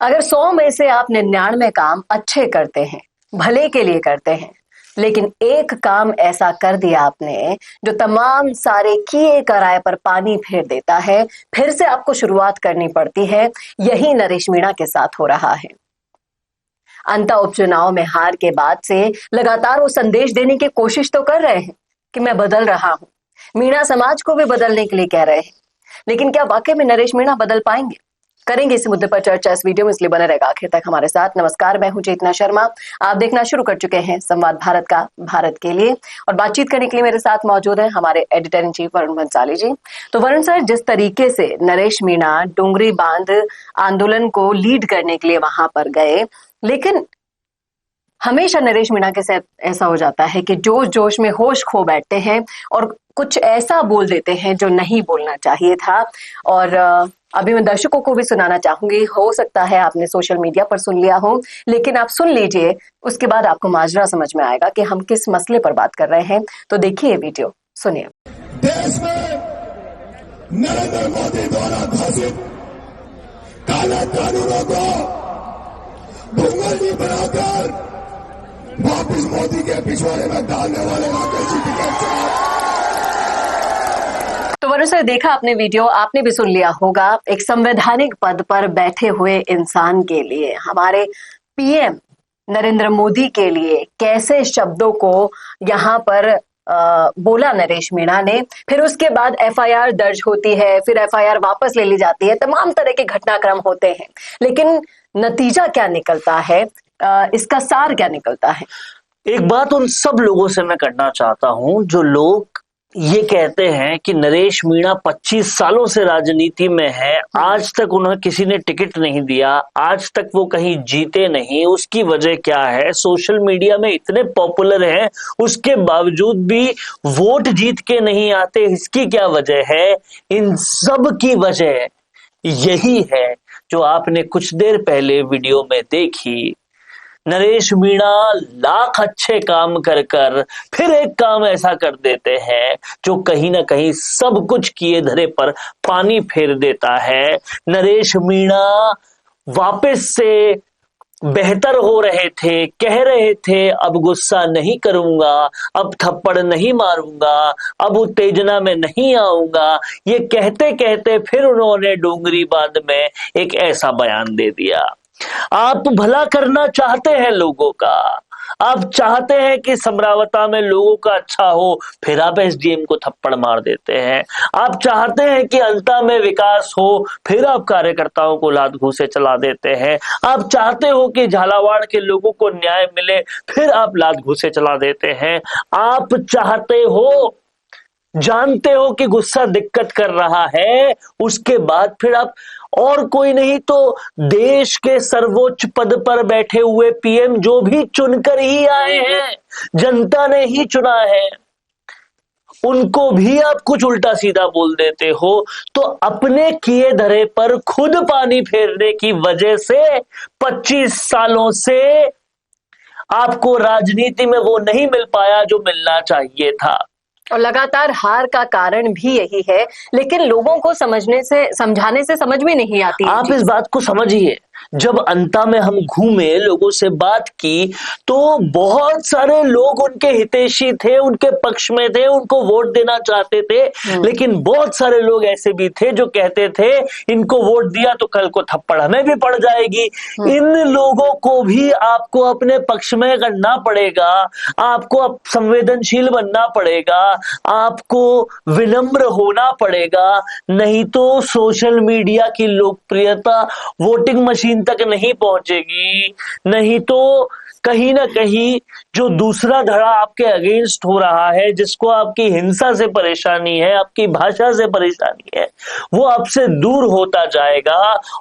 अगर 100 में से आप 99 काम अच्छे करते हैं, भले के लिए करते हैं, लेकिन एक काम ऐसा कर दिया आपने जो तमाम सारे किए कराए पर पानी फेर देता है, फिर से आपको शुरुआत करनी पड़ती है। यही नरेश मीणा के साथ हो रहा है। अंता उपचुनाव में हार के बाद से लगातार वो संदेश देने की कोशिश तो कर रहे हैं कि मैं बदल रहा हूं, मीणा समाज को भी बदलने के लिए कह रहे हैं, लेकिन क्या वाकई में नरेश मीणा बदल पाएंगे? करेंगे इस मुद्दे पर चर्चा इस वीडियो में, इसलिए बने रहेगा आखिर तक हमारे साथ। नमस्कार, मैं हूं चेतना शर्मा। आप देखना शुरू कर चुके हैं संवाद भारत का, भारत के लिए। और बातचीत करने के लिए मेरे साथ मौजूद हैं हमारे editor in chief Varun Bhansali ji. तो वरुण सर, जिस तरीके से नरेश मीणा डोंगरी बांध आंदोलन को लीड करने के लिए वहां पर गए, लेकिन हमेशा नरेश मीणा के साथ ऐसा हो जाता है कि जोश जोश में होश खो बैठते हैं और कुछ ऐसा बोल देते हैं जो नहीं बोलना चाहिए था। और अभी मैं दर्शकों को भी सुनाना चाहूंगी, हो सकता है आपने सोशल मीडिया पर सुन लिया हो, लेकिन आप सुन लीजिए, उसके बाद आपको माजरा समझ में आएगा कि हम किस मसले पर बात कर रहे हैं। तो देखिए ये वीडियो, सुनिए। देश में नरेंद्र मोदी द्वारा घोषित काले कानूनों को भूंगली बनाकर वापिस मोदी के पिछवाड़े में डालने वाले राकेश जी टिकैत। तो वरुण सर, देखा आपने वीडियो, आपने भी सुन लिया होगा। एक संवैधानिक पद पर बैठे हुए इंसान के लिए, हमारे पीएम नरेंद्र मोदी के लिए कैसे शब्दों को यहाँ पर बोला नरेश मीणा ने। फिर उसके बाद एफआईआर दर्ज होती है, फिर एफआईआर वापस ले ली जाती है, तमाम तरह के घटनाक्रम होते हैं, लेकिन नतीजा क्या निकलता है, इसका सार क्या निकलता है? एक बात उन सब लोगों से मैं करना चाहता हूं जो लोग ये कहते हैं कि नरेश मीणा 25 सालों से राजनीति में है, आज तक उन्हें किसी ने टिकट नहीं दिया, आज तक वो कहीं जीते नहीं। उसकी वजह क्या है? सोशल मीडिया में इतने पॉपुलर हैं, उसके बावजूद भी वोट जीत के नहीं आते, इसकी क्या वजह है? इन सब की वजह यही है जो आपने कुछ देर पहले वीडियो में देखी। नरेश मीणा लाख अच्छे काम कर कर फिर एक काम ऐसा कर देते हैं जो कहीं ना कहीं सब कुछ किए धरे पर पानी फेर देता है। नरेश मीणा वापस से बेहतर हो रहे थे, कह रहे थे अब गुस्सा नहीं करूंगा, अब थप्पड़ नहीं मारूंगा, अब उत्तेजना में नहीं आऊंगा। ये कहते कहते फिर उन्होंने डोंगरी बांध में एक ऐसा बयान दे दिया। आप भला करना चाहते हैं लोगों का, आप चाहते हैं कि समरावता में लोगों का अच्छा हो, फिर आप एसडीएम को थप्पड़ मार देते हैं। आप चाहते हैं कि अंता में विकास हो, फिर आप कार्यकर्ताओं को लात घूंसे चला देते हैं। आप चाहते हो कि झालावाड़ के लोगों को न्याय मिले, फिर आप लात घूंसे चला देते हैं। आप चाहते हो, जानते हो कि गुस्सा दिक्कत कर रहा है, उसके बाद फिर आप और कोई नहीं तो देश के सर्वोच्च पद पर बैठे हुए पीएम जो भी चुनकर ही आए हैं, जनता ने ही चुना है, उनको भी आप कुछ उल्टा सीधा बोल देते हो। तो अपने किए धरे पर खुद पानी फेरने की वजह से 25 सालों से आपको राजनीति में वो नहीं मिल पाया जो मिलना चाहिए था। और लगातार हार का कारण भी यही है, लेकिन लोगों को समझाने से समझ में नहीं आती। आप इस बात को समझिए, जब अंता में हम घूमे, लोगों से बात की, तो बहुत सारे लोग उनके हितैषी थे, उनके पक्ष में थे, उनको वोट देना चाहते थे, लेकिन बहुत सारे लोग ऐसे भी थे जो कहते थे इनको वोट दिया तो कल को थप्पड़ हमें भी पड़ जाएगी। इन लोगों को भी आपको अपने पक्ष में करना पड़ेगा, आपको संवेदनशील बनना पड़ेगा, आपको विनम्र होना पड़ेगा, नहीं तो सोशल मीडिया की लोकप्रियता वोटिंग मशीन तक नहीं पहुंचेगी। नहीं तो कहीं ना कहीं जो दूसरा धड़ा आपके अगेंस्ट हो रहा है, जिसको आपकी हिंसा से परेशानी है, आपकी भाषा से परेशानी है, वो आपसे दूर होता जाएगा।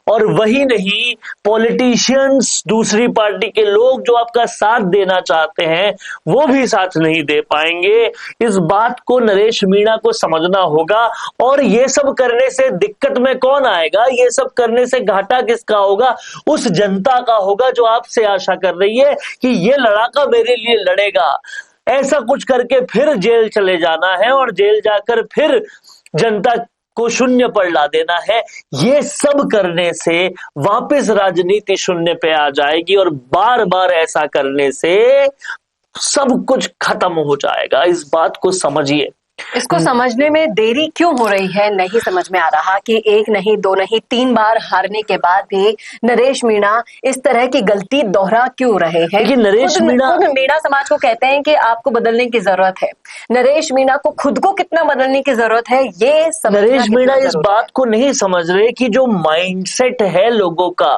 और वही नहीं, पॉलिटिशियंस, दूसरी पार्टी के लोग जो आपका साथ देना चाहते हैं, वो भी साथ नहीं दे पाएंगे। इस बात को नरेश मीणा को समझना होगा। और ये सब करने से दिक्कत में कौन आएगा? ये सब करने से घाटा किसका होगा? उस जनता का होगा जो आपसे आशा कर रही है कि ये लड़ाका मेरे लिए लड़ेगा। ऐसा कुछ करके फिर जेल चले जाना है और जेल जाकर फिर जनता को शून्य पर ला देना है। ये सब करने से वापस राजनीति शून्य पे आ जाएगी और बार बार ऐसा करने से सब कुछ खत्म हो जाएगा। इस बात को समझिए। इसको समझने में देरी क्यों हो रही है नहीं समझ में आ रहा कि एक नहीं, दो नहीं, 3 बार हारने के बाद भी नरेश मीणा इस तरह की गलती दोहरा क्यों रहे हैं। लेकिन नरेश मीणा मीणा समाज को कहते हैं कि आपको बदलने की जरूरत है। नरेश मीणा को खुद को कितना बदलने की जरूरत है ये नरेश मीणा इस बात को नहीं समझ रहे कि जो माइंडसेट है लोगों का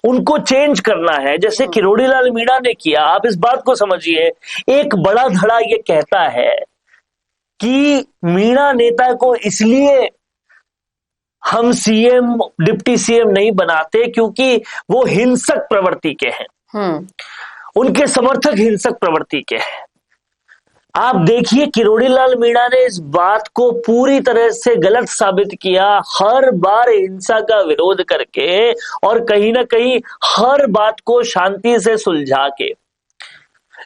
उनको चेंज करना है, जैसे किरोड़ी लाल मीणा ने किया। आप इस बात को समझिए। एक बड़ा धड़ा ये कहता है कि मीणा नेता को इसलिए हम सीएम डिप्टी सीएम नहीं बनाते क्योंकि वो हिंसक प्रवृत्ति के हैं, उनके समर्थक हिंसक प्रवृत्ति के हैं। आप देखिए किरोड़ी लाल मीणा ने इस बात को पूरी तरह से गलत साबित किया, हर बार हिंसा का विरोध करके और कहीं ना कहीं हर बात को शांति से सुलझा के।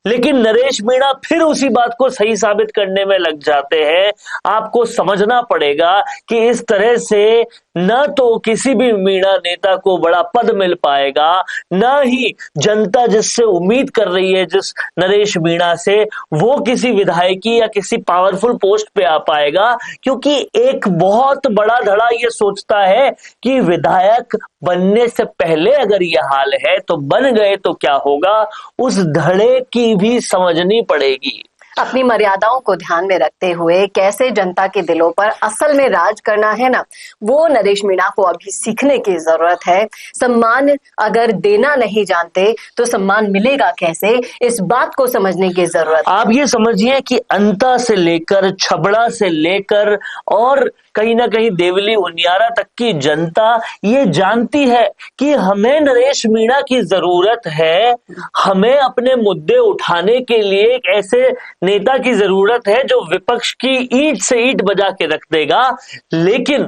लेकिन नरेश मीणा फिर उसी बात को सही साबित करने में लग जाते हैं। आपको समझना पड़ेगा कि इस तरह से न तो किसी भी मीणा नेता को बड़ा पद मिल पाएगा, न ही जनता जिससे उम्मीद कर रही है जिस नरेश मीणा से, वो किसी विधायकी या किसी पावरफुल पोस्ट पे आ पाएगा। क्योंकि एक बहुत बड़ा धड़ा ये सोचता है कि विधायक बनने से पहले अगर ये हाल है तो बन गए तो क्या होगा, उस धड़े की भी समझनी पड़ेगी। अपनी मर्यादाओं को ध्यान में रखते हुए कैसे जनता के दिलों पर असल में राज करना है ना, वो नरेश मीणा को अभी सीखने की जरूरत है। सम्मान अगर देना नहीं जानते तो सम्मान मिलेगा कैसे, इस बात को समझने की जरूरत है। आप ये समझिए कि अंता से लेकर छबड़ा से लेकर और कहीं ना कहीं देवली उनियारा तक की जनता ये जानती है कि हमें नरेश मीणा की जरूरत है। हमें अपने मुद्दे उठाने के लिए एक ऐसे नेता की जरूरत है जो विपक्ष की ईंट से ईंट बजा के रख देगा, लेकिन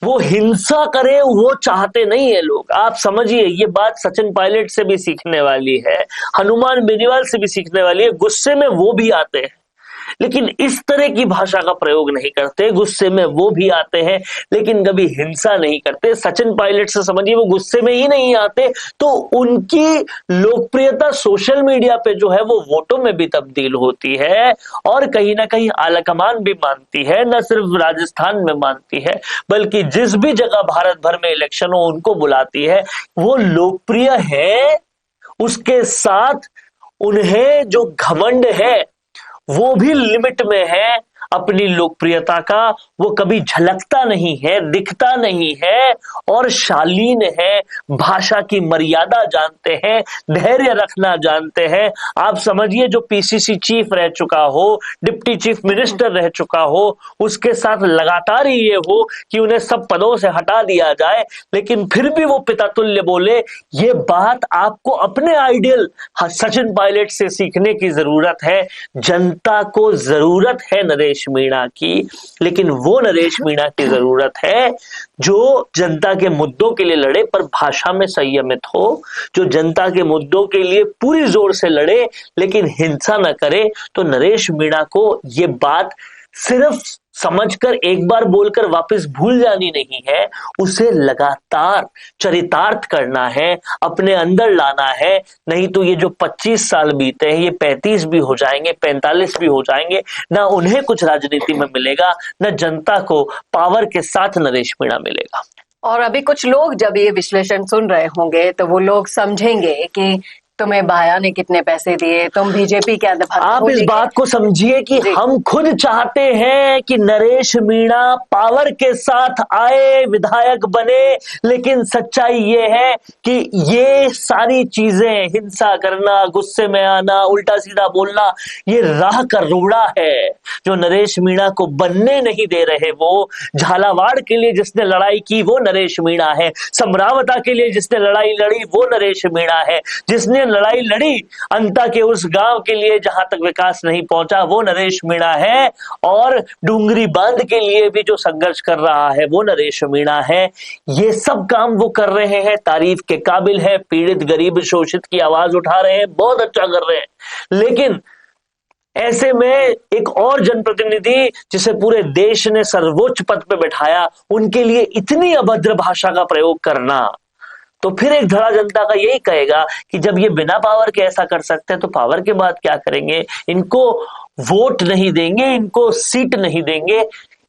वो हिंसा करे वो चाहते नहीं है लोग। आप समझिए, ये बात सचिन पायलट से भी सीखने वाली है, हनुमान बेनीवाल से भी सीखने वाली है। गुस्से में वो भी आते हैं लेकिन इस तरह की भाषा का प्रयोग नहीं करते। गुस्से में वो भी आते हैं लेकिन कभी हिंसा नहीं करते। सचिन पायलट से समझिए, वो गुस्से में ही नहीं आते तो उनकी लोकप्रियता सोशल मीडिया पे जो है वो वोटों में भी तब्दील होती है और कहीं ना कहीं आलाकमान भी मानती है। न सिर्फ राजस्थान में मानती है बल्कि जिस भी जगह भारत भर में इलेक्शन हो उनको बुलाती है। वो लोकप्रिय है, उसके साथ उन्हें जो घमंड है वो भी लिमिट में है। अपनी लोकप्रियता का वो कभी झलकता नहीं है, दिखता नहीं है और शालीन है। भाषा की मर्यादा जानते हैं, धैर्य रखना जानते हैं। आप समझिए, जो पीसीसी चीफ रह चुका हो, डिप्टी चीफ मिनिस्टर रह चुका हो, उसके साथ लगातार ही ये हो कि उन्हें सब पदों से हटा दिया जाए लेकिन फिर भी वो पितातुल्य बोले। ये बात आपको अपने आइडियल सचिन पायलट से सीखने की जरूरत है। जनता को जरूरत है नरेश मीणा की, लेकिन वो नरेश मीणा की जरूरत है जो जनता के मुद्दों के लिए लड़े पर भाषा में संयमित हो, जो जनता के मुद्दों के लिए पूरी जोर से लड़े लेकिन हिंसा न करे। तो नरेश मीणा को ये बात सिर्फ समझकर एक बार बोलकर वापस भूल जानी नहीं है, उसे लगातार चरितार्थ करना है, अपने अंदर लाना है। नहीं तो ये जो 25 साल बीते हैं ये 35 भी हो जाएंगे, 45 भी हो जाएंगे, ना उन्हें कुछ राजनीति में मिलेगा, ना जनता को पावर के साथ नरेश मीणा मिलेगा। और अभी कुछ लोग जब ये विश्लेषण सुन रहे होंगे तो वो लोग समझेंगे कि तुम्हें भाया ने कितने पैसे दिए, तुम बीजेपी के अंदर। आप इस बात को समझिए कि हम खुद चाहते हैं कि नरेश मीणा पावर के साथ आए, विधायक बने, लेकिन सच्चाई ये है कि ये सारी चीजें, हिंसा करना, गुस्से में आना, उल्टा सीधा बोलना, ये राह का रोड़ा है जो नरेश मीणा को बनने नहीं दे रहे। वो झालावाड़ के लिए जिसने लड़ाई की वो नरेश मीणा है, समरावता के लिए जिसने लड़ाई लड़ी वो नरेश मीणा है, जिसने लड़ाई लड़ी अंता के उस गांव के लिए जहां तक विकास नहीं पहुंचा वो नरेश मीणा है, और डूंगरी बांध के लिए भी जो संघर्ष कर रहा है वो नरेश मीणा है। ये सब काम वो कर रहे हैं, तारीफ के काबिल है। पीड़ित गरीब शोषित की आवाज उठा रहे हैं, बहुत अच्छा कर रहे हैं। लेकिन ऐसे में एक और जनप्रतिनिधि जिसे पूरे देश ने सर्वोच्च पद पे बैठाया, उनके लिए इतनी अभद्र भाषा का प्रयोग करना, तो फिर एक धड़ा जनता का यही कहेगा कि जब ये बिना पावर के ऐसा कर सकते हैं तो पावर के बाद क्या करेंगे, इनको वोट नहीं देंगे, इनको सीट नहीं देंगे,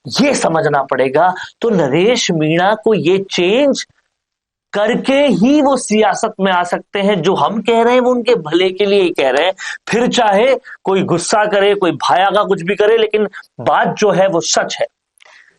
ये समझना पड़ेगा। तो नरेश मीणा को ये चेंज करके ही वो सियासत में आ सकते हैं। जो हम कह रहे हैं वो उनके भले के लिए ही कह रहे हैं, फिर चाहे कोई गुस्सा करे, कोई भायागा कुछ भी करे, लेकिन बात जो है वो सच है।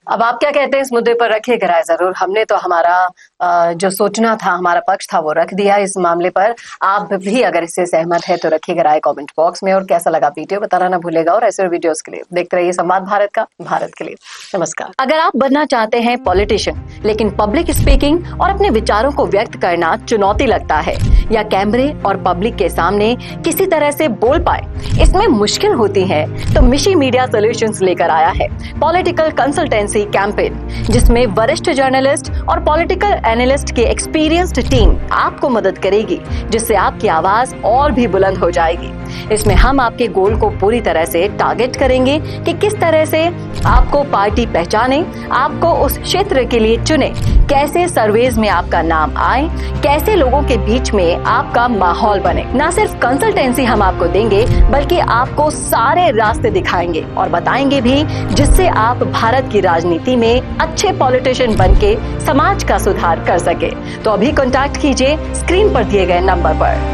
अब आप क्या कहते हैं इस मुद्दे पर? रखिएगा राय जरूर। हमने तो हमारा जो सोचना था, हमारा पक्ष था, वो रख दिया इस मामले पर। आप भी अगर इससे सहमत है तो रखिएगा राय कमेंट बॉक्स में, और कैसा लगा वीडियो बताना ना भूलेगा। और ऐसे वीडियोस के लिए देखते रहिए संवाद भारत का, भारत के लिए। नमस्कार। अगर आप बनना चाहते हैं पॉलिटिशियन, लेकिन पब्लिक स्पीकिंग और अपने विचारों को व्यक्त करना चुनौती लगता है, या कैमरे और पब्लिक के सामने किसी तरह से बोल पाए इसमें मुश्किल होती है, तो मिशी मीडिया सॉल्यूशंस लेकर आया है पॉलिटिकल कंसल्टेंसी कैंपेन, जिसमें वरिष्ठ जर्नलिस्ट और पॉलिटिकल एनालिस्ट की एक्सपीरियंस्ड टीम आपको मदद करेगी, जिससे आपकी आवाज और भी बुलंद हो जाएगी। इसमें हम आपके गोल को पूरी तरह से टारगेट करेंगे कि किस तरह से आपको पार्टी पहचाने, आपको उस क्षेत्र के लिए चुने, कैसे सर्वेज में आपका नाम आए, कैसे लोगों के बीच में आपका माहौल बने। न सिर्फ कंसल्टेंसी हम आपको देंगे, बल्कि आपको सारे रास्ते दिखाएंगे और बताएंगे भी, जिससे आप भारत की राजनीति में अच्छे पॉलिटिशियन बनके समाज का सुधार कर सके। तो अभी कांटेक्ट कीजिए स्क्रीन पर दिए गए नंबर पर।